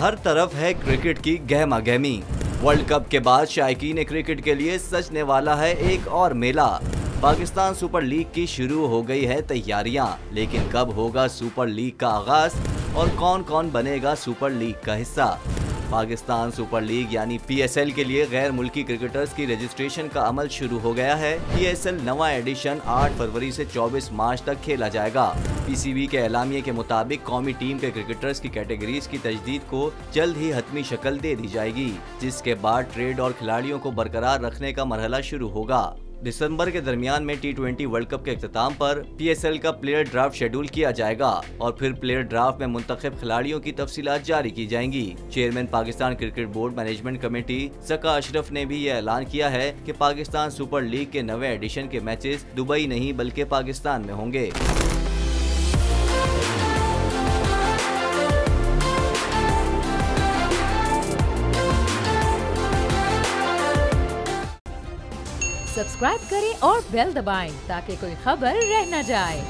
हर तरफ है क्रिकेट की गहमा गहमी। वर्ल्ड कप के बाद शायकीन क्रिकेट के लिए सजने वाला है एक और मेला। पाकिस्तान सुपर लीग की शुरू हो गई है तैयारियां, लेकिन कब होगा सुपर लीग का आगाज और कौन कौन बनेगा सुपर लीग का हिस्सा। पाकिस्तान सुपर लीग यानी PSL के लिए गैर मुल्की क्रिकेटर्स की रजिस्ट्रेशन का अमल शुरू हो गया है। PSL नवा एडिशन 8 फरवरी से 24 मार्च तक खेला जाएगा। PCB के एलामिये के मुताबिक कौमी टीम के क्रिकेटर्स की कैटेगरीज की तजदीद को जल्द ही हतमी शक्ल दे दी जाएगी, जिसके बाद ट्रेड और खिलाड़ियों को बरकरार रखने का मरहला शुरू होगा। दिसंबर के दरमियान में T20 वर्ल्ड कप के इख्तिताम पर PSL का प्लेयर ड्राफ्ट शेड्यूल किया जाएगा और फिर प्लेयर ड्राफ्ट में मुंतखब खिलाड़ियों की तफसीलात जारी की जाएंगी। Chairman Pakistan cricket board management committee Zaka Ashraf ने भी ये ऐलान किया है कि पाकिस्तान सुपर लीग के नवे एडिशन के मैचेस दुबई नहीं बल्कि पाकिस्तान में होंगे। सब्सक्राइब करें और बेल दबाएं ताकि कोई खबर रह न जाए।